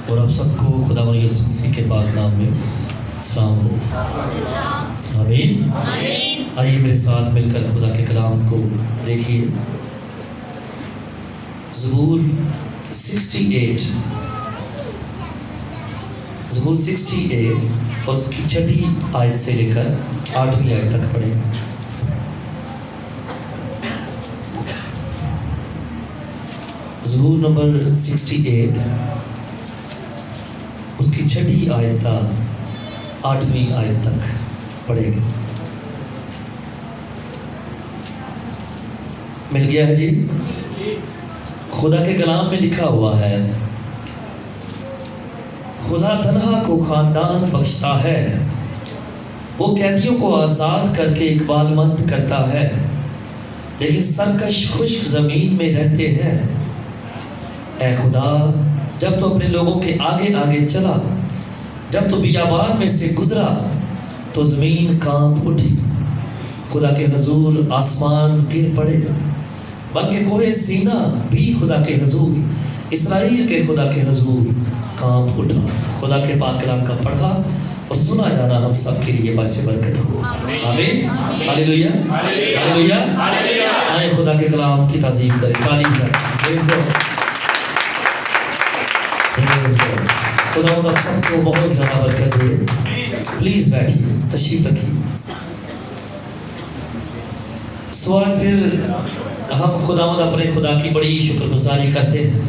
اور آپ سب کو خدا یسوع مسیح کے پاک نام میں السلام ہو۔ آمین۔ آئیے میرے ساتھ مل کر خدا کے کلام کو دیکھیے۔ زبور 68 اور اس کی 6 آیت سے لے کر 8ویں آیت تک پڑھیں۔ زبور نمبر 68 اس کی 6 آیت تا 8ویں آیت تک پڑھیں گے۔ مل گیا ہے جی؟ خدا کے کلام میں لکھا ہوا ہے، خدا تنہا کو خاندان بخشتا ہے، وہ قیدیوں کو آزاد کر کے اقبال مند کرتا ہے، لیکن سرکش خشک زمین میں رہتے ہیں۔ اے خدا، جب تو اپنے لوگوں کے آگے آگے چلا، جب تو بیابان میں سے گزرا تو زمین کانپ اٹھی۔ خدا کے حضور آسمان گر پڑے، بلکہ کوہ سینا بھی خدا کے حضور، اسرائیل کے خدا کے حضور کانپ اٹھا۔ خدا کے پاک کلام کا پڑھا اور سنا جانا ہم سب کے لیے باعث برکت ہو۔ آمین۔ ہاللیلویا، ہاللیلویا۔ آئے خدا کے کلام کی تعظیم کریں، تعلیم کریں۔ خدا آپ سب کو بہت زیادہ برکت دے۔ پلیز بیٹھیے، تشریف رکھیے۔ سوال پھر ہم خداوند اپنے خدا کی بڑی شکر گزاری کرتے ہیں،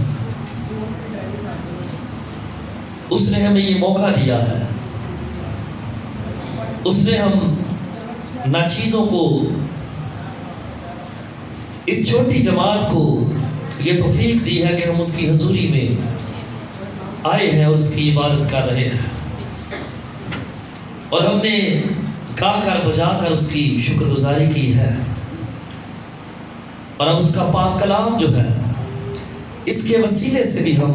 اس نے ہمیں یہ موقع دیا ہے، اس نے ہم ناچیزوں کو، اس چھوٹی جماعت کو یہ توفیق دی ہے کہ ہم اس کی حضوری میں آئے ہیں اور اس کی عبادت کر رہے ہیں، اور ہم نے گا کر بجا کر اس کی شکر گزاری کی ہے، اور اب اس کا پاک کلام جو ہے اس کے وسیلے سے بھی ہم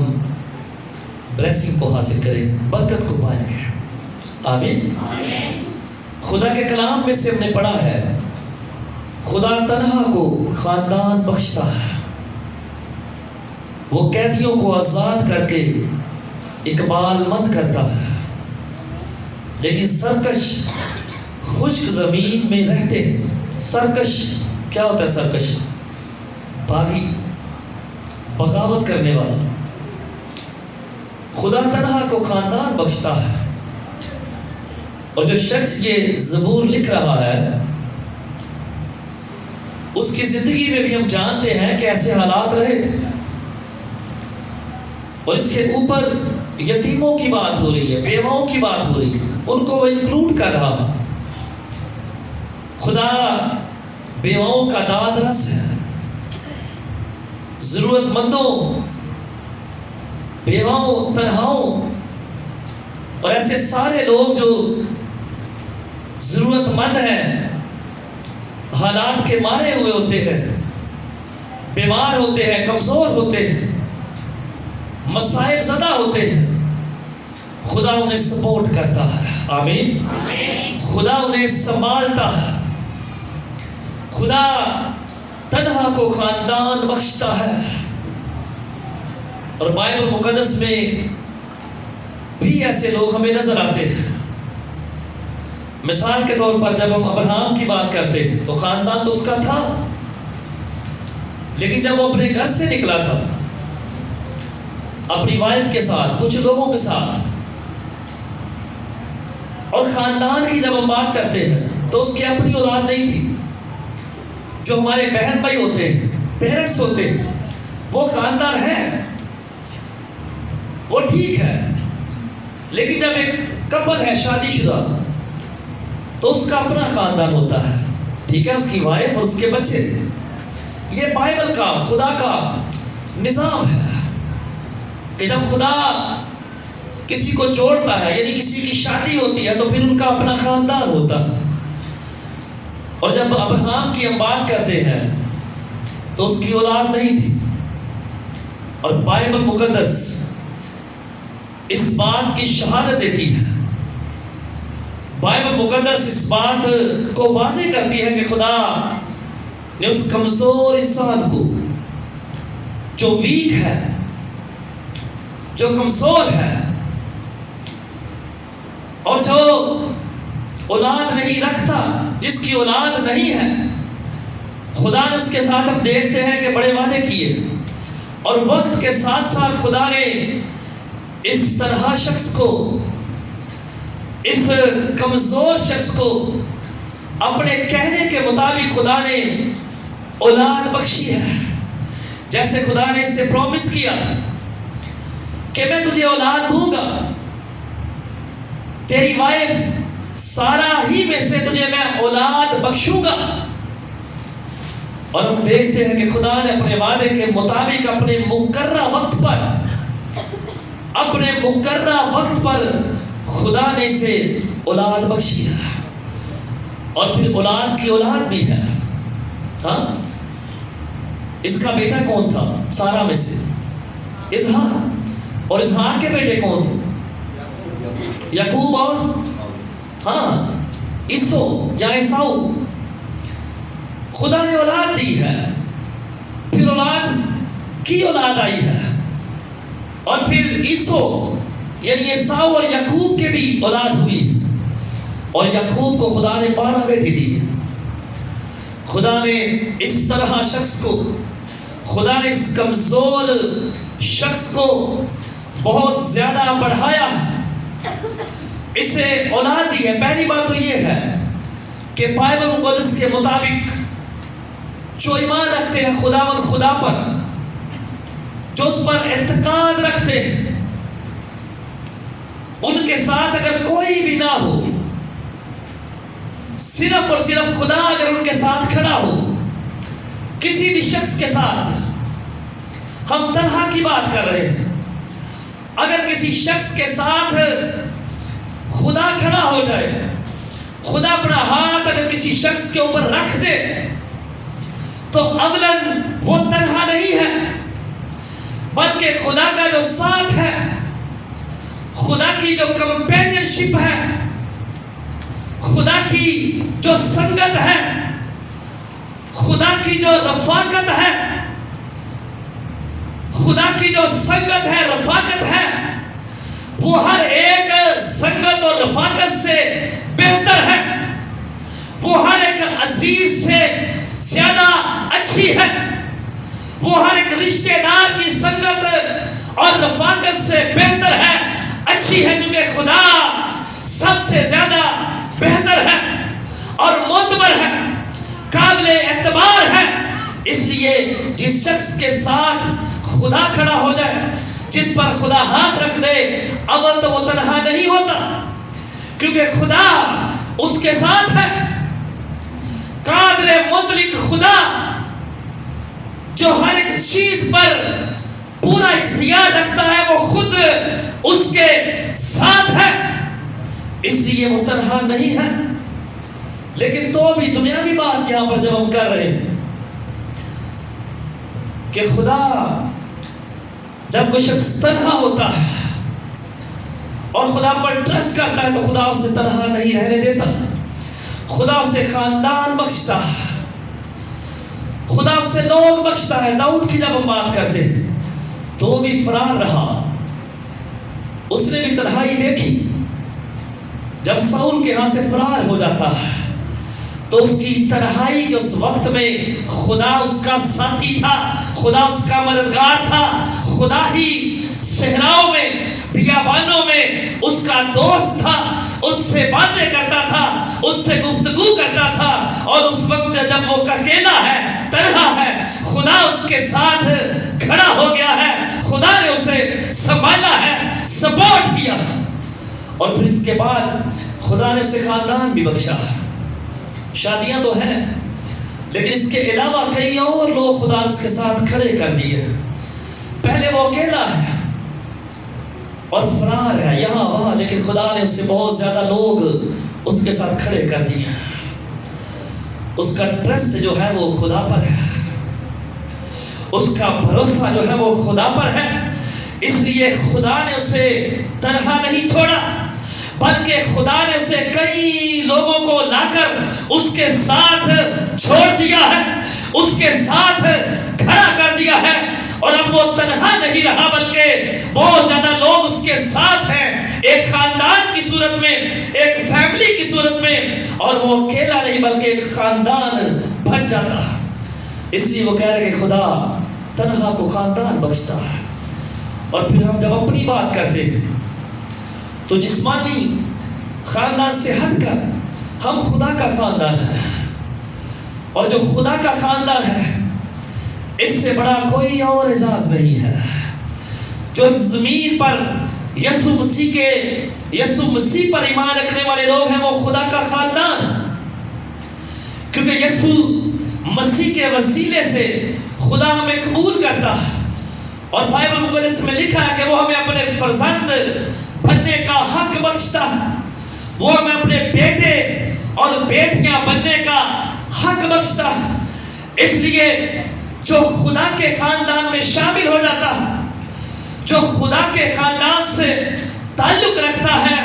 بلیسنگ کو حاصل کریں، برکت کو پائیں گے۔ آمین۔ خدا کے کلام میں سے ہم نے پڑھا ہے، خدا تنہا کو خاندان بخشتا ہے، وہ قیدیوں کو آزاد کر کے اقبال مند کرتا ہے، لیکن سرکش خشک زمین میں رہتے ہیں۔ سرکش کیا ہوتا ہے؟ سرکش باغی، بغاوت کرنے والا۔ خدا تنہا کو خاندان بخشتا ہے، اور جو شخص یہ زبور لکھ رہا ہے اس کی زندگی میں بھی ہم جانتے ہیں کہ ایسے حالات رہے تھے، اور اس کے اوپر یتیموں کی بات ہو رہی ہے، بیواؤں کی بات ہو رہی ہے، ان کو وہ انکلوڈ کر رہا ہے۔ خدا بیواؤں کا داد رس ہے، ضرورت مندوں، بیواؤں، تنہاؤں، اور ایسے سارے لوگ جو ضرورت مند ہیں، حالات کے مارے ہوئے ہوتے ہیں، بیمار ہوتے ہیں، کمزور ہوتے ہیں، مصائب زدہ ہوتے ہیں، خدا انہیں سپورٹ کرتا ہے۔ آمین۔ خدا انہیں سنبھالتا ہے، خدا تنہا کو خاندان بخشتا ہے۔ اور بائبل مقدس میں بھی ایسے لوگ ہمیں نظر آتے ہیں۔ مثال کے طور پر جب ہم ابراہم کی بات کرتے ہیں تو خاندان تو اس کا تھا، لیکن جب وہ اپنے گھر سے نکلا تھا اپنی وائف کے ساتھ، کچھ لوگوں کے ساتھ، اور خاندان کی جب ہم بات کرتے ہیں تو اس کی اپنی اولاد نہیں تھی۔ جو ہمارے بہن بھائی ہوتے ہیں، پیرنٹس ہوتے ہیں، وہ خاندان ہے، وہ ٹھیک ہے، لیکن جب ایک کپل ہے شادی شدہ تو اس کا اپنا خاندان ہوتا ہے، ٹھیک ہے، اس کی وائف اور اس کے بچے۔ یہ بائبل کا، خدا کا نظام ہے کہ جب خدا کسی کو جوڑتا ہے، یعنی کسی کی شادی ہوتی ہے، تو پھر ان کا اپنا خاندان ہوتا ہے۔ اور جب ابراہم کی ہم بات کرتے ہیں تو اس کی اولاد نہیں تھی، اور بائبل مقدس اس بات کی شہادت دیتی ہے، بائبل مقدس اس بات کو واضح کرتی ہے کہ خدا نے اس کمزور انسان کو جو ویک ہے، جو کمزور ہے اور جو اولاد نہیں رکھتا، جس کی اولاد نہیں ہے، خدا نے اس کے ساتھ ہم دیکھتے ہیں کہ بڑے وعدے کیے، اور وقت کے ساتھ ساتھ خدا نے اس تنہا شخص کو، اس کمزور شخص کو اپنے کہنے کے مطابق خدا نے اولاد بخشی ہے. جیسے خدا نے اس سے پرومس کیا تھا کہ میں تجھے اولاد دوں گا، تیری وائف سارا ہی میں سے تجھے میں اولاد بخشوں گا. اور ہم دیکھتے ہیں کہ خدا نے اپنے وعدے کے مطابق اپنے مقررہ وقت پر خدا نے اسے اولاد بخشی ہے. اور پھر اولاد کی اولاد بھی ہے. ہاں، اس کا بیٹا کون تھا سارا میں سے؟ اسحاق. اور اسحاق کے بیٹے کون تھے؟ یعقوب اور عیسو یا عیساؤ. خدا نے اولاد دی ہے، پھر اولاد کی اولاد آئی ہے، اور پھر عیسو یعنی عیساؤ اور یعقوب کے بھی اولاد ہوئی. اور یعقوب کو خدا نے 12 بیٹے دیے. خدا نے اس طرح شخص کو، خدا نے اس کمزور شخص کو بہت زیادہ بڑھایا، اسے اولاد دی ہے. پہلی بات تو یہ ہے کہ بائبل مقدس کے مطابق جو ایمان رکھتے ہیں خدا پر، جو اس پر اعتقاد رکھتے ہیں، ان کے ساتھ اگر کوئی بھی نہ ہو، صرف اور صرف خدا اگر ان کے ساتھ کھڑا ہو، کسی بھی شخص کے ساتھ، ہم تنہا کی بات کر رہے ہیں، اگر کسی شخص کے ساتھ خدا کھڑا ہو جائے، خدا اپنا ہاتھ اگر کسی شخص کے اوپر رکھ دے، تو اولاً وہ تنہا نہیں ہے، بلکہ خدا کا جو ساتھ ہے، خدا کی جو کمپینین شپ ہے، خدا کی جو سنگت ہے، خدا کی جو رفاقت ہے، خدا کی جو سنگت ہے، رفاقت ہے، وہ ہر ایک سنگت اور رفاقت سے بہتر ہے. وہ ہر ایک عزیز سے زیادہ اچھی ہے. وہ ہر ایک رشتہ دار کی سنگت اور رفاقت سے بہتر ہے، اچھی ہے، کیونکہ خدا سب سے زیادہ بہتر ہے اور معتبر ہے، قابل اعتبار ہے. اس لیے جس شخص کے ساتھ خدا کھڑا ہو جائے، جس پر خدا ہاتھ رکھ دے، اول تو وہ تنہا نہیں ہوتا، کیونکہ خدا اس کے ساتھ ہے. قادر مطلق خدا جو ہر ایک چیز پر پورا اختیار رکھتا ہے، وہ خود اس کے ساتھ ہے، اس لیے وہ تنہا نہیں ہے. لیکن تو بھی دنیاوی بات یہاں پر جب ہم کر رہے ہیں کہ خدا جب کوئی شخص تنہا ہوتا ہے اور خدا پر ٹرسٹ کرتا ہے، تو خدا اسے تنہا نہیں رہنے دیتا. خدا اسے خاندان بخشتا ہے، خدا اسے لوگ بخشتا ہے. داؤد کی جب ہم بات کرتے ہیں تو وہ بھی فرار رہا، اس نے بھی تنہائی دیکھی. جب ساؤل کے ہاں سے فرار ہو جاتا ہے تو اس کی تنہائی کے اس وقت میں خدا اس کا ساتھی تھا، خدا اس کا مددگار تھا. خدا ہی صحراؤں میں، بیابانوں میں اس کا دوست تھا، اس سے باتیں کرتا تھا، اس سے گفتگو کرتا تھا. اور اس وقت جب وہ اکیلا ہے، تنہا ہے، خدا اس کے ساتھ کھڑا ہو گیا ہے، خدا نے اسے سنبھالا ہے، سپورٹ کیا. اور پھر اس کے بعد خدا نے اسے خاندان بھی بخشا. شادیاں تو ہیں، لیکن اس کے علاوہ کئی اور لوگ خدا اس کے ساتھ کھڑے کر دیے. پہلے وہ اکیلا ہے اور فرار ہے یہاں وہاں، لیکن خدا نے اس سے بہت زیادہ لوگ اس کے ساتھ کھڑے کر دیے. اس کا ٹرسٹ جو ہے وہ خدا پر ہے، اس کا بھروسہ جو ہے وہ خدا پر ہے. اس لیے خدا نے اسے تنہا نہیں چھوڑا، بلکہ خدا نے اسے کئی لوگوں کو لا کر اس کے ساتھ چھوڑ دیا ہے، اس کے ساتھ کھڑا کر دیا ہے. اور اب وہ تنہا نہیں رہا بلکہ بہت زیادہ لوگ اس کے ساتھ ہیں، ایک خاندان کی صورت میں، ایک فیملی کی صورت میں، اور وہ اکیلا نہیں بلکہ ایک خاندان بن جاتا ہے۔ اس لیے وہ کہہ رہے کہ خدا تنہا کو خاندان بخشتا ہے۔ اور پھر ہم جب اپنی بات کرتے ہیں تو جسمانی خاندان سے ہٹ کر ہم خدا کا خاندان ہے، اور جو خدا کا خاندان ہے اس سے بڑا کوئی اور اعزاز نہیں ہے۔ جو اس زمین پر یسوع مسیح پر ایمان رکھنے والے لوگ ہیں وہ خدا کا خاندان، کیونکہ یسوع مسیح کے وسیلے سے خدا ہمیں قبول کرتا ہے، اور بائبل مقدس میں لکھا ہے کہ وہ ہمیں اپنے فرزند بننے کا حق بخشتا ہے، وہ ہمیں اپنے بیٹے اور بیٹیاں بننے کا حق بخشتا ہے۔ اس لیے جو خدا کے خاندان میں شامل ہو جاتا ہے، جو خدا کے خاندان سے تعلق رکھتا ہے،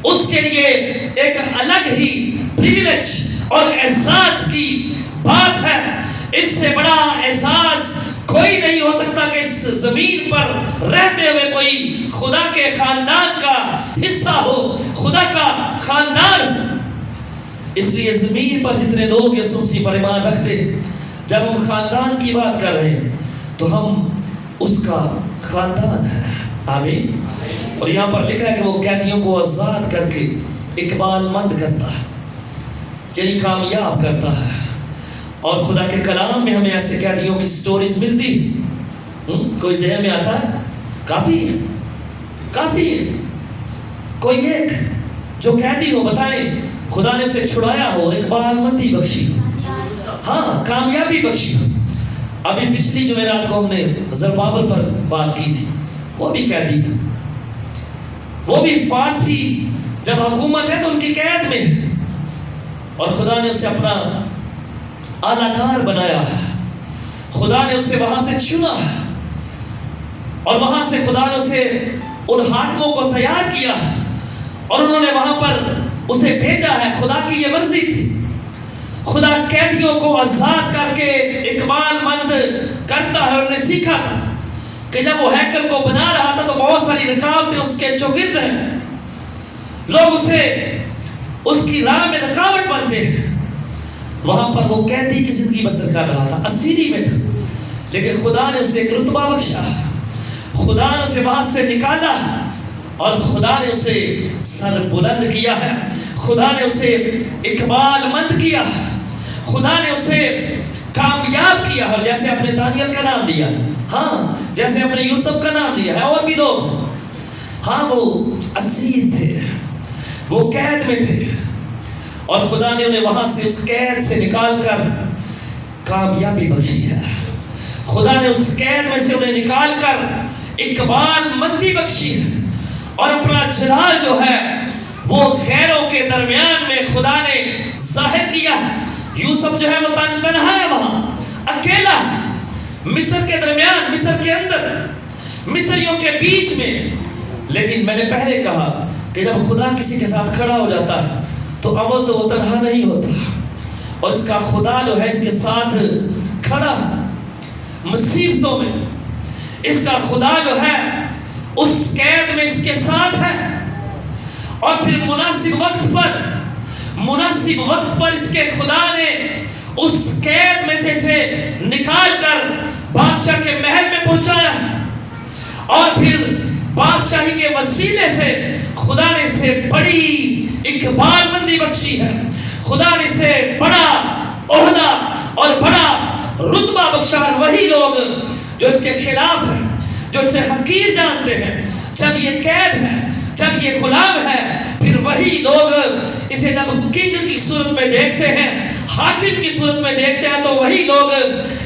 اس کے لیے ایک الگ ہی پریویلیج اور اعزاز کی بات ہے۔ اس سے بڑا اعزاز کوئی نہیں ہو سکتا کہ اس زمین پر رہتے ہوئے کوئی خدا کے خاندان کا حصہ ہو، خدا کا خاندان۔ اس لیے زمین پر جتنے لوگ یسوع مسیح پر ایمان رکھتے ہیں، جب ہم خاندان کی بات کر رہے ہیں تو ہم اس کا خاندان ہے۔ آمین۔ اور یہاں پر لکھا ہے کہ وہ قیدیوں کو آزاد کر کے اقبال مند کرتا ہے، یعنی کامیاب کرتا ہے۔ اور خدا کے کلام میں ہمیں ایسے قیدیوں کی سٹوریز ملتی ہیں۔ کوئی ذہن میں آتا ہے؟ کافی ہے۔ کوئی ایک جو قیدی ہو، بتائیں خدا نے اسے چھڑایا ہو، اقبال مندی بخشی، ہاں کامیابی بخشی۔ ابھی پچھلی جمعرات کو ہم نے زربابل پر بات کی تھی، وہ بھی قیدی تھا، وہ بھی فارسی جب حکومت ہے تو ان کی قید میں ہے، اور خدا نے اسے اپنا اعلیٰ کار بنایا ہے، خدا نے اسے وہاں سے چنا ہے، اور وہاں سے خدا نے اسے ان حاکموں کو تیار کیا ہے، اور انہوں نے وہاں پر اسے بھیجا ہے۔ خدا کی یہ مرضی تھی، خدا قیدیوں کو آزاد کر کے اقبال مند کرتا ہے۔ اور انہوں نے سیکھا تھا کہ جب وہ ہیکل کو بنا رہا تھا تو بہت ساری رکاوٹیں اس کے چوگرد ہیں، لوگ اسے اس کی راہ میں رکاوٹ بنتے ہیں۔ وہاں پر وہ قیدی کی زندگی بسر کر رہا تھا، اسیری میں تھا، لیکن خدا نے اسے ایک رتبہ بخشا، خدا نے اسے وہاں سے نکالا، اور خدا نے اسے سر بلند کیا ہے، خدا نے اسے اقبال مند کیا، خدا نے اسے کامیاب کیا۔ اور جیسے اپنے دانیل کا نام لیا، ہاں جیسے اپنے یوسف کا نام لیا ہے، اور بھی لوگ، ہاں وہ اسیر تھے، وہ قید میں تھے، اور خدا نے انہیں وہاں سے اس قید سے نکال کر کامیابی بخشی ہے۔ خدا نے اس قید میں سے انہیں نکال کر اقبال مندی بخشی ہے، اور اپنا جلال جو ہے وہ غیروں کے درمیان میں خدا نے ظاہر کیا۔ یوسف جو ہے وہ تنہا ہے، وہاں اکیلا، مصر کے درمیان، مصر کے اندر، مصریوں کے بیچ میں۔ لیکن میں نے پہلے کہا کہ جب خدا کسی کے ساتھ کھڑا ہو جاتا ہے تو اول تو وہ تنہا نہیں ہوتا، اور اس کا خدا جو ہے اس کے ساتھ کھڑا مصیبتوں میں، اس کا خدا جو ہے اس قید میں اس کے ساتھ ہے، اور پھر مناسب وقت پر اس کے خدا نے اس قید میں سے اسے نکال کر بادشاہ کے محل میں پہنچایا، اور پھر بادشاہی کے وسیلے سے خدا نے اسے بڑی اقبال مندی بخشی ہے، خدا نے اسے بڑا عہدہ اور بڑا رتبہ بخشا۔ وہی لوگ جو اس کے خلاف ہیں، جو اسے حقیر جانتے ہیں، جب یہ قید ہے، جب یہ غلام ہے، پھر وہی لوگ اسے جب کنگ کی صورت میں دیکھتے ہیں، حاکم کی صورت میں دیکھتے ہیں، تو وہی لوگ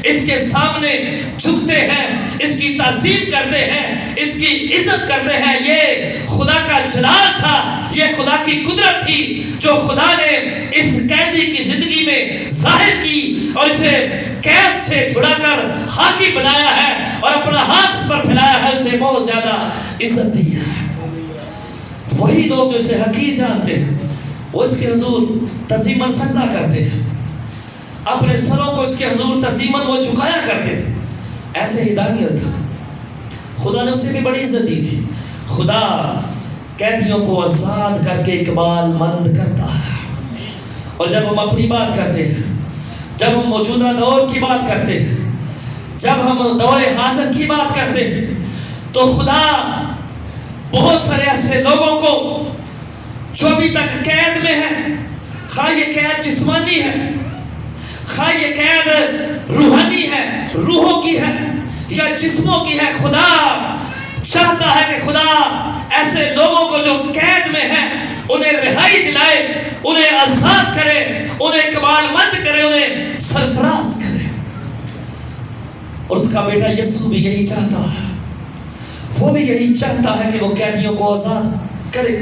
اس کے سامنے جھکتے ہیں، اس کی تعظیم کرتے ہیں، اس کی عزت کرتے ہیں۔ یہ خدا کا جلال تھا، یہ خدا کی قدرت تھی جو خدا نے اس قیدی کی زندگی میں ظاہر کی، اور اسے قید سے چھڑا کر حاکم بنایا ہے، اور اپنا ہاتھ پر پھیلایا ہے، اسے بہت زیادہ عزت دی ہے۔ وہی لوگ جو اسے حقیر جانتے ہیں وہ اس کے حضور تعظیماً سجدہ کرتے ہیں، اپنے سروں کو اس کے حضور تعظیماً وہ جھکایا کرتے تھے۔ ایسے ہی دانیال تھا، خدا نے اسے بھی بڑی عزت دی تھی. خدا قیدیوں کو آزاد کر کے اقبال مند کرتا ہے. اور جب ہم اپنی بات کرتے ہیں، جب ہم موجودہ دور کی بات کرتے ہیں، جب ہم دور حاضر کی بات کرتے ہیں، تو خدا بہت سارے ایسے لوگوں کو جو ابھی تک قید میں ہیں، خواہ یہ قید جسمانی ہے، خواہ یہ قید روحانی ہے، روحوں کی ہے یا جسموں کی ہے، خدا چاہتا ہے کہ خدا ایسے لوگوں کو جو قید میں ہیں انہیں رہائی دلائے، انہیں آزاد کرے، انہیں اقبال مند کرے، انہیں سرفراز کرے. اور اس کا بیٹا یسوع بھی یہی چاہتا ہے، وہ بھی یہی چاہتا ہے کہ وہ قیدیوں کو آزاد کرے.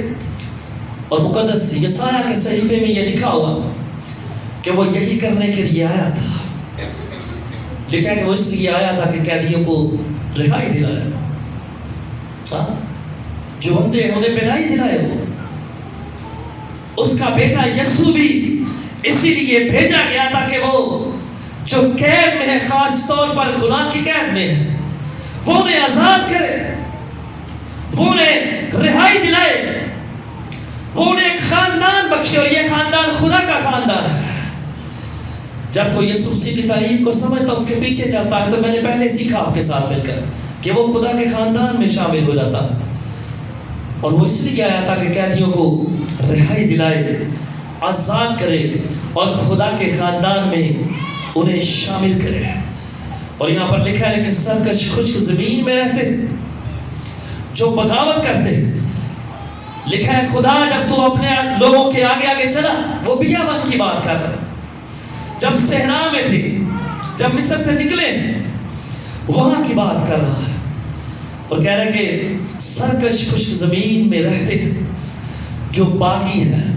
اور مقدس یسایہ کے صحیفے میں یہ لکھا ہوا کہ وہ یہی کرنے کے لیے آیا تھا. لکھا ہے کہ وہ اس لیے آیا تھا کہ قیدیوں کو رہائی دلائے، جو اندھے ہیں انہیں بینائی دلائے. وہ اس کا بیٹا یسوع بھی اسی لیے بھیجا گیا تھا کہ وہ جو قید میں ہے، خاص طور پر گناہ کی قید میں ہے، وہ انہیں آزاد کرے، وہ انہیں رہائی دلائے، وہ انہیں ایک خاندان بخشے. اور یہ خاندان خدا کا خاندان ہے. جب کوئی یسوع مسیح کی تعلیم کو سمجھتا، اس کے پیچھے چلتا ہے، تو میں نے پہلے سیکھا آپ کے ساتھ مل کر کہ وہ خدا کے خاندان میں شامل ہو جاتا. اور وہ اس لیے آیا تھا کہ قیدیوں کو رہائی دلائے، آزاد کرے اور خدا کے خاندان میں انہیں شامل کرے. اور یہاں پر لکھا ہے کہ سرکش خشک زمین میں رہتے، جو بغاوت کرتے. لکھا ہے خدا جب تو اپنے لوگوں کے آگے آگے چلا، وہ بیابان کی بات کر رہا ہے، جب صحرا میں تھے، جب مصر سے نکلے، وہاں کی بات کر رہا ہے. اور کہہ رہے کہ سرکش خشک زمین میں رہتے ہیں، جو باغی ہیں،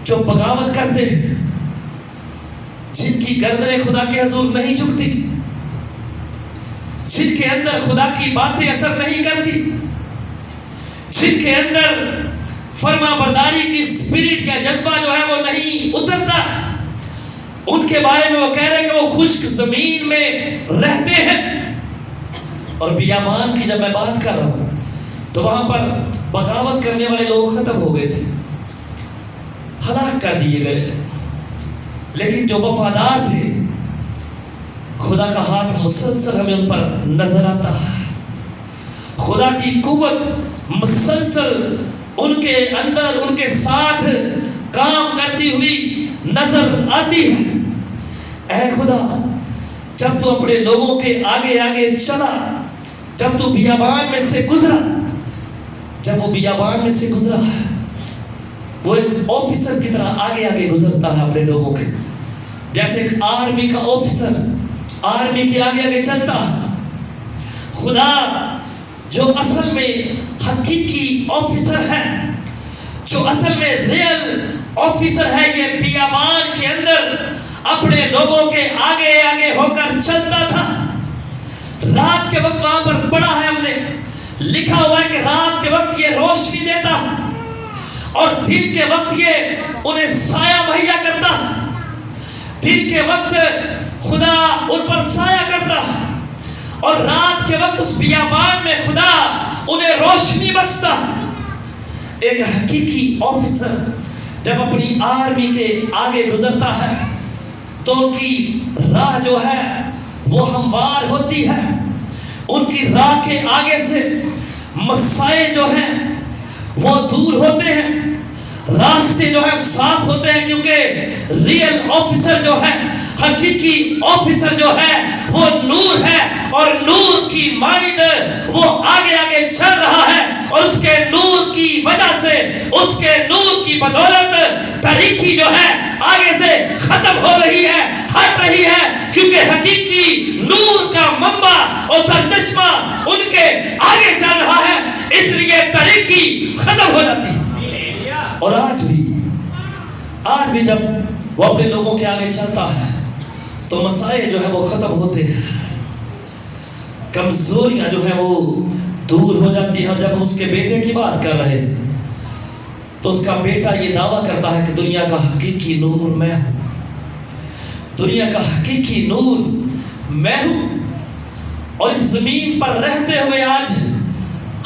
جو بغاوت کرتے ہیں، جن کی گردنیں خدا کے حضور نہیں جھکتی، جن کے اندر خدا کی باتیں اثر نہیں کرتی، جن کے اندر فرما برداری کی اسپرٹ یا جذبہ جو ہے وہ نہیں اترتا. ان کے بارے میں وہ کہہ رہے ہیں کہ وہ خشک زمین میں رہتے ہیں. اور بیابان کی جب میں بات کر رہا ہوں تو وہاں پر بغاوت کرنے والے لوگ ختم ہو گئے تھے، ہلاک کر دیے گئے. لیکن جو وفادار تھے، خدا کا ہاتھ مسلسل ہمیں ان پر نظر آتا ہے. خدا کی قوت مسلسل ان کے اندر، ان کے ساتھ کام کرتی ہوئی نظر آتی ہے. اے خدا، جب تو اپنے لوگوں کے آگے آگے چلا، جب تو بیابان میں سے گزرا، جب وہ بیابان میں سے گزرا، وہ ایک آفیسر کی طرح آگے آگے گزرتا ہے اپنے لوگوں کے، جیسے ایک آرمی کا آفیسر آرمی کے آگے آگے چلتا ہے. خدا جو اصل میں حقیقی آفیسر ہے، جو اصل میں ریئل آفیسر ہے، یہ بیابان کے اندر اپنے لوگوں کے آگے آگے ہو کر چلتا تھا. رات کے وقت وہاں پر پڑھا ہے ہم نے، لکھا ہوا ہے کہ رات کے وقت یہ روشنی دیتا اور دن کے وقت یہ انہیں سایہ مہیا کرتا. دن کے وقت خدا ان پر سایہ کرتا اور رات کے وقت اس بیابان میں خدا انہیں روشنی بخشتا. ایک حقیقی آفیسر جب اپنی آرمی کے آگے گزرتا ہے تو ان کی راہ جو ہے وہ ہموار ہوتی ہے. ان کی راہ کے آگے سے مسائل جو ہیں وہ دور ہوتے ہیں، راستے جو ہے صاف ہوتے ہیں، کیونکہ ریئل آفیسر جو ہے، حقیقی آفیسر جو ہے وہ نور ہے اور نور کی مانند وہ آگے آگے چل رہا ہے. اور اس کے نور کی وجہ سے، اس کے نور کی بدولت تاریکی جو ہے آگے سے ختم ہو رہی ہے، ہٹ رہی ہے، کیونکہ حقیقی نور کا منبع اور سرچشمہ ان کے آگے چل رہا ہے، اس لیے تاریکی ختم ہو جاتی ہے. اور آج بھی جب وہ اپنے لوگوں کے آگے چلتا ہے تو مسائل جو ہیں وہ ختم ہوتے ہیں، کمزوریاں جو ہیں وہ دور ہو جاتی ہیں. اور جب ہم اس کے بیٹے کی بات کر رہے تو اس کا بیٹا یہ دعویٰ کرتا ہے کہ دنیا کا حقیقی نور میں ہوں، دنیا کا حقیقی نور میں ہوں. اور اس زمین پر رہتے ہوئے آج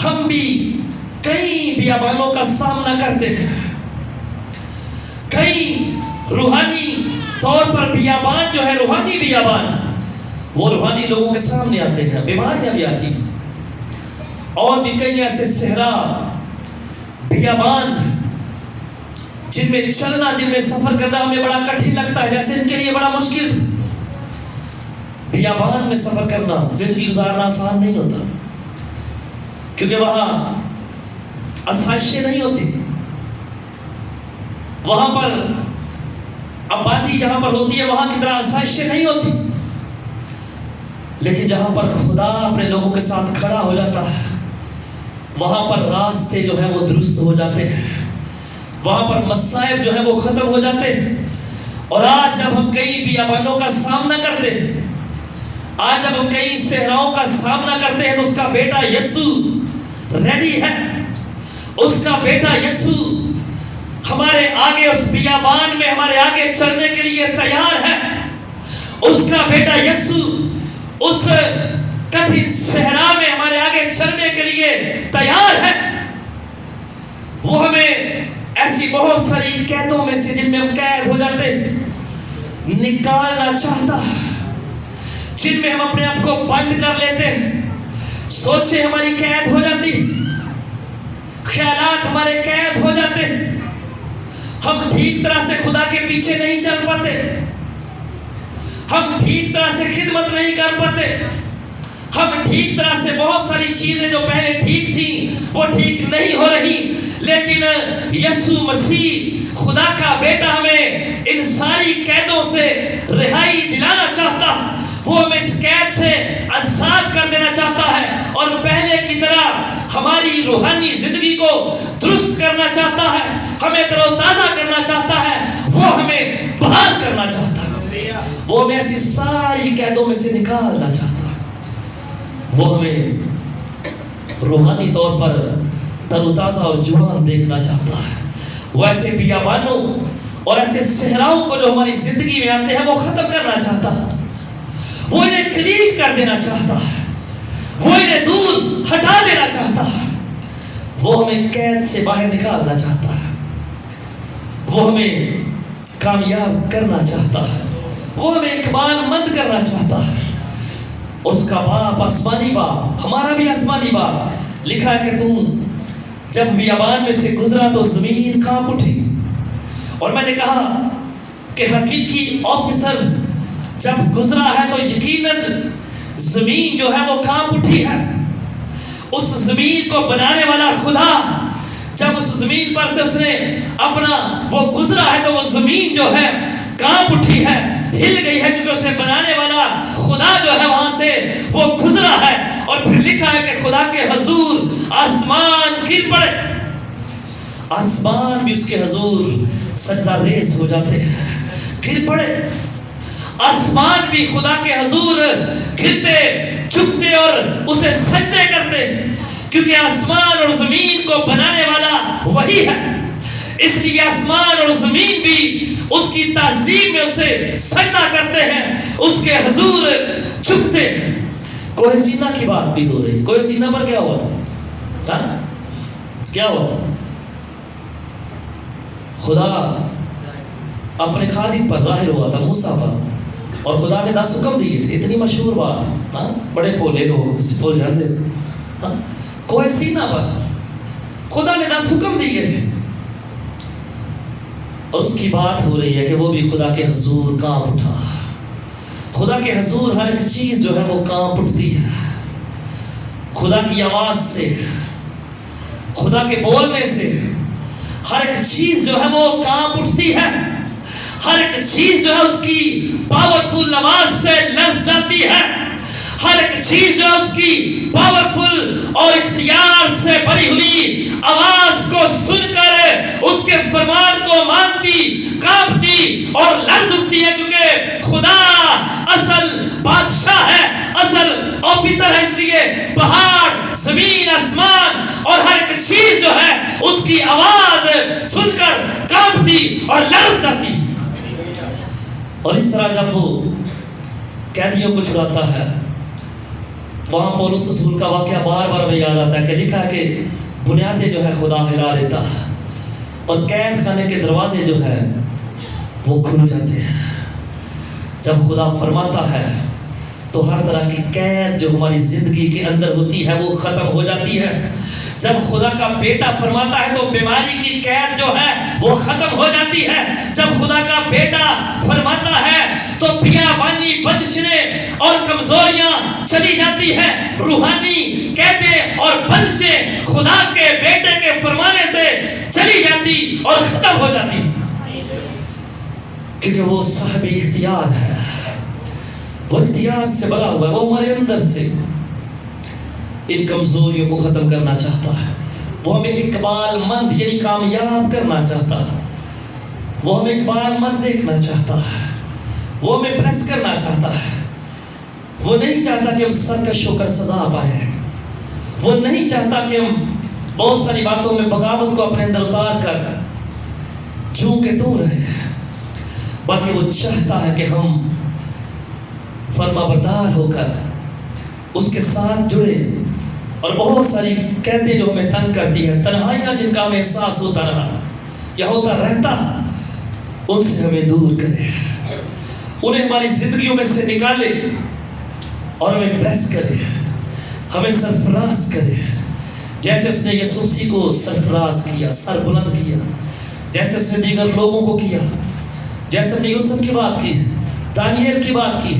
ہم بھی کئی بیابانوں کا سامنا کرتے ہیں. کئی روحانی طور پر بیابان جو ہے، روحانی بیابان، وہ روحانی لوگوں کے سامنے آتے ہیں. بیماریاں بھی آتی ہیں، اور بھی کئی ایسے صحرا بیابان جن میں چلنا، جن میں سفر کرنا ہمیں بڑا کٹھن لگتا ہے، جیسے ان کے لیے بڑا مشکل تھا. بیابان میں سفر کرنا، زندگی گزارنا آسان نہیں ہوتا، کیونکہ وہاں آسائشیں نہیں ہوتی. وہاں پر آبادی جہاں پر ہوتی ہے وہاں کی طرح آسائشیں نہیں ہوتی. لیکن جہاں پر خدا اپنے لوگوں کے ساتھ کھڑا ہو جاتا ہے، وہاں پر راستے جو ہیں وہ درست ہو جاتے ہیں، وہاں پر مصائب جو ہیں وہ ختم ہو جاتے ہیں. اور آج جب ہم کئی بیابانوں کا سامنا کرتے ہیں، آج جب ہم کئی صحراؤں کا سامنا کرتے ہیں، تو اس کا بیٹا یسوع ریڈی ہے. اس کا بیٹا یسوع ہمارے آگے اس بیابان میں ہمارے آگے چلنے کے لیے تیار ہے. اس کا بیٹا یسوع اس کٹھن صحرا میں ہمارے آگے چلنے کے لیے تیار ہے. وہ ہمیں ایسی بہت ساری قیدوں میں سے، جن میں ہم قید ہو جاتے ہیں، نکالنا چاہتا ہے، جن میں ہم اپنے آپ کو بند کر لیتے ہیں. سوچیں ہماری قید ہو جاتی، خیالات ہمارے قید ہو جاتے، ہم ٹھیک طرح سے خدا کے پیچھے نہیں چل پاتے، ہم ٹھیک طرح سے خدمت نہیں کر پاتے، ہم ٹھیک طرح سے بہت ساری چیزیں جو پہلے ٹھیک تھیں وہ ٹھیک نہیں ہو رہی. لیکن یسوع مسیح خدا کا بیٹا ہمیں ان ساری قیدوں سے رہائی دلانا چاہتا ہے. وہ ہمیں اس قید سے آزاد کر دینا چاہتا ہے، اور پہلے کی طرح ہماری روحانی زندگی کو درست کرنا چاہتا ہے، ہمیں تر و تازہ کرنا چاہتا ہے، وہ ہمیں بحال کرنا چاہتا ہے، وہ ہمیں ایسی ساری قیدوں میں سے نکالنا چاہتا ہے. وہ ہمیں روحانی طور پر تر و تازہ اور جوان دیکھنا چاہتا ہے. وہ ایسے بیابانوں اور ایسے صحراؤں کو جو ہماری زندگی میں آتے ہیں وہ ختم کرنا چاہتا ہے. وہ انہیں کلیل کر دینا چاہتا ہے، وہ انہیں دور ہٹا دینا چاہتا ہے. وہ ہمیں قید سے باہر نکالنا چاہتا ہے، وہ ہمیں کامیاب کرنا چاہتا ہے، وہ ہمیں اقبال مند کرنا چاہتا ہے. اس کا باپ آسمانی باپ، ہمارا بھی آسمانی باپ، لکھا ہے کہ تم جب بیابان میں سے گزرا تو زمین کانپ اٹھی. اور میں نے کہا کہ حقیقی آفیسر جب گزرا ہے تو یقیناً زمین جو ہے وہ کانپ اٹھی ہے. اس زمین کو بنانے والا خدا جب اس زمین پر سے اس نے اپنا وہ گزرا ہے تو وہ زمین جو ہے کانپ اٹھی ہے، ہل گئی ہے، کیونکہ اسے بنانے والا خدا جو ہے وہاں سے وہ گزرا ہے. اور پھر لکھا ہے کہ خدا کے حضور آسمان گر پڑے، آسمان بھی اس کے حضور سجدہ ریز ہو جاتے ہیں، گر پڑے. آسمان بھی خدا کے حضور گرتے جھکتے اور اسے سجدے کرتے، کیونکہ آسمان اور زمین کو بنانے والا وہی ہے. اس لیے آسمان اور زمین بھی اس کی تعظیم میں اسے سجدہ کرتے ہیں، اس کے حضور جھکتے ہیں. کوہ سینا کی بات بھی ہو رہی. کوہ سینا پر کیا ہوا تھا؟ کیا ہوا تھا؟ خدا اپنے خادم پر ظاہر ہوا تھا، موسیٰ پر، اور خدا نے 10 حکم دیے تھے. اتنی مشہور بات، بڑے پولے لوگ بول جاتے. کوہ سینا پر خدا نے 10 حکم دیے تھے، اور اس کی بات ہو رہی ہے کہ وہ بھی خدا کے حضور کانپ اٹھا. خدا کے حضور ہر ایک چیز جو ہے وہ کانپ اٹھتی ہے. خدا کی آواز سے، خدا کے بولنے سے ہر ایک چیز جو ہے وہ کانپ اٹھتی ہے. ہر ایک چیز جو ہے اس کی پاورفل آواز سے لرز جاتی ہے. ہر ایک چیز جو ہے اس کی پاورفل اور اختیار سے بھری ہوئی آواز کو سن کر اس کے فرمان کو مانتی، کانپتی اور لرز اٹھتی ہے، کیونکہ خدا اصل بادشاہ ہے، اصل آفیسر ہے. اس لیے پہاڑ، زمین، آسمان اور ہر ایک چیز جو ہے اس کی آواز سن کر کانپتی اور لرز جاتی. اور اس طرح جب وہ قیدیوں کو چھڑاتا ہے وہاں پولس رسول کا واقعہ بار بار ہمیں یاد آتا ہے کہ لکھا ہے کہ بنیادیں جو ہے خدا ہلا لیتا اور قید خانے کے دروازے جو ہے وہ کھل جاتے ہیں. جب خدا فرماتا ہے تو ہر طرح کی قید جو ہماری زندگی کے اندر ہوتی ہے وہ ختم ہو جاتی ہے. جب خدا کا بیٹا فرماتا ہے تو بیماری کی قید جو ہے وہ ختم ہو جاتی ہے. جب خدا کا بیٹا فرماتا ہے تو بیابانی بندشیں اور کمزوریاں چلی جاتی ہیں. روحانی قیدیں اور بندشیں خدا کے بیٹے کے فرمانے سے چلی جاتی اور ختم ہو جاتی، کیونکہ وہ صاحب اختیار ہے. وہ اختیار سے بھرا ہوا ہے. وہ ہمارے اندر سے ان کمزوریوں کو ختم کرنا چاہتا ہے. وہ ہمیں اقبال مند یعنی کامیاب کرنا چاہتا ہے. وہ ہمیں اقبال مند دیکھنا چاہتا ہے. وہ ہمیں پریس کرنا چاہتا ہے. وہ نہیں چاہتا کہ ہم سرکش ہو کر سزا پائیں. وہ نہیں چاہتا کہ ہم بہت ساری باتوں میں بغاوت کو اپنے اندر اتار کر جوں کے تو رہے ہیں، بلکہ وہ چاہتا ہے کہ ہم فرما بردار ہو کر اس کے ساتھ جڑے اور بہت ساری قیدیں جو ہمیں تنگ کرتی ہیں، تنہائیاں جن کا ہمیں احساس ہوتا رہا یا ہوتا رہتا، ان سے ہمیں دور کرے، انہیں ہماری زندگیوں میں سے نکالے اور ہمیں پریس کرے، ہمیں سرفراز کرے. جیسے اس نے یسوع مسیح کو سرفراز کیا، سر بلند کیا، جیسے اس نے دیگر لوگوں کو کیا، جیسے ہم نے یوسف کی بات کی، دانیل کی بات کی،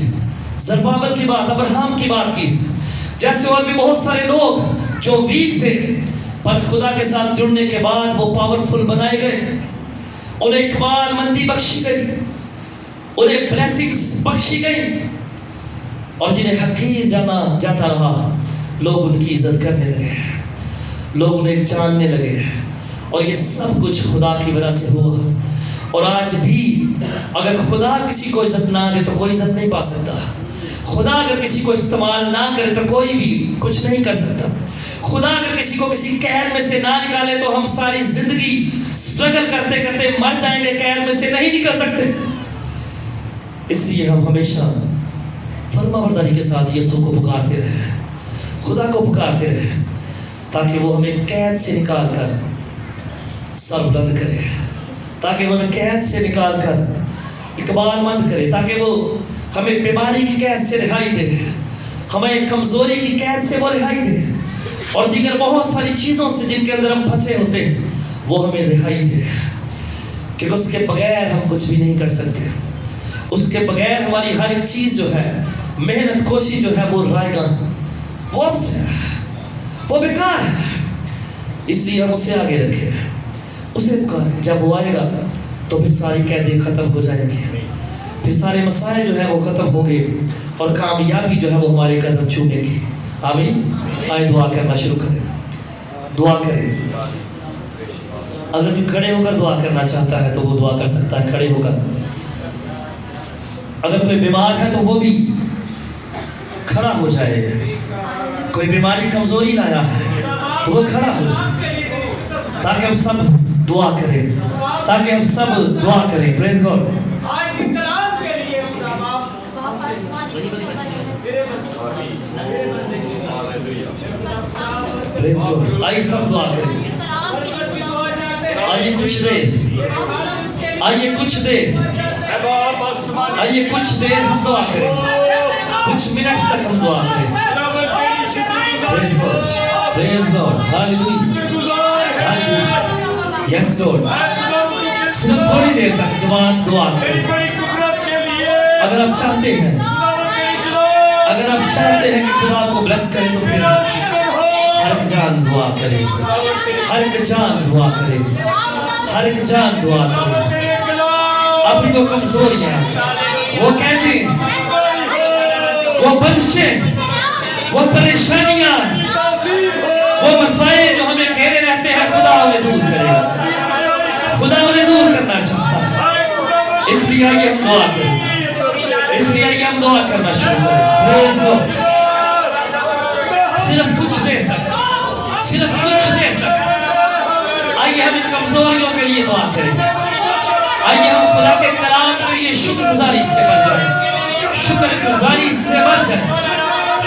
زربابل کی بات، ابراہم کی بات کی، جیسے اور بھی بہت سارے لوگ جو ویک تھے پر خدا کے ساتھ جڑنے کے بعد وہ پاورفل بنائے گئے. انہیں اقبال مندی بخشی گئی، انہیں بلیسنگز بخشی گئی، اور جنہیں حقیر جانا جاتا رہا لوگ ان کی عزت کرنے لگے، لوگ انہیں جاننے لگے. اور یہ سب کچھ خدا کی وجہ سے ہوا. اور آج بھی اگر خدا کسی کو عزت نہ دے تو کوئی عزت نہیں پا سکتا. خدا اگر کسی کو استعمال نہ کرے تو کوئی بھی کچھ نہیں کر سکتا. خدا اگر کسی کو کسی قید میں سے نہ نکالے تو ہم ساری زندگی سٹرگل کرتے کرتے مر جائیں گے، قید میں سے نہیں نکل سکتے. اس لیے ہم ہمیشہ فرما برداری کے ساتھ یسوع کو پکارتے رہے، خدا کو پکارتے رہے، تاکہ وہ ہمیں قید سے نکال کر سر بلند کرے، تاکہ وہ ہمیں قید سے نکال کر اقبال مند کرے، تاکہ وہ ہمیں بیماری کی قید سے رہائی دے، ہمیں کمزوری کی قید سے وہ رہائی دے، اور دیگر بہت ساری چیزوں سے جن کے اندر ہم پھنسے ہوتے ہیں وہ ہمیں رہائی دے. کیونکہ اس کے بغیر ہم کچھ بھی نہیں کر سکتے. اس کے بغیر ہماری ہر ایک چیز جو ہے، محنت کوشی جو ہے وہ رائے گا، وہ اب سے ہے، وہ بیکار ہے. اس لیے ہم اسے آگے رکھیں، اسے پکاریں. جب وہ آئے گا تو پھر ساری قیدیں ختم ہو جائیں گی، پھر سارے مسائل جو ہیں وہ ختم ہو گئے اور کامیابی جو ہے وہ ہمارے قدم چومے گی. آمین. آئے دعا کرنا شروع کریں، دعا کریں. اگر کوئی کھڑے ہو کر دعا کرنا چاہتا ہے تو وہ دعا کر سکتا ہے کھڑے ہو کر. اگر کوئی بیمار ہے تو وہ بھی کھڑا ہو جائے. کوئی بیماری کمزوری لایا ہے تو وہ کھڑا ہو جائے، تاکہ ہم سب دعا کریں، تاکہ ہم سب دعا کریں. پریز گاڈ. پریز گاڈ. آئیے سب دعا کریں. آئیے کچھ دیر، آئیے کچھ دیر، آئیے کچھ دیر ہم دعا کریں، کچھ منٹس تک ہم دعا کریں. پریز گاڈ، پریز گاڈ. ہاللیلویہ، ہاللیلویہ. یس گاڈ. صرف تھوڑی دیر تک جوان دعا کریں. اگر آپ چاہتے ہیں، اگر آپ چاہتے ہیں کہ خدا آپ کو بلیس کرے تو پھر ہر ایک جان دعا کرے، ہر ایک جان دعا کرے، ہر ایک جان دعا کرے. اپنی وہ کمزوریاں، وہ کہتے ہیں، وہ بندشیں، وہ پریشانیاں، وہ مسائل جو ہمیں گھیرے رہتے ہیں، خدا انہیں دور کرے گا. خدا انہیں دور کرنا چاہتا ہے. اس لیے آئیے ہم دعا کریں، اس لیے آئیے ہم دعا کرنا شروع کریں. پریز گاڈ. صرف کچھ دیر تک، صرف کچھ دیر تک آئیے ہم ان کمزوریوں کے لیے دعا کریں. آئیے ہم خدا کے کلام کے لیے شکر گزاری سے بڑھ جائیں، شکر گزاری سے بڑھ جائیں،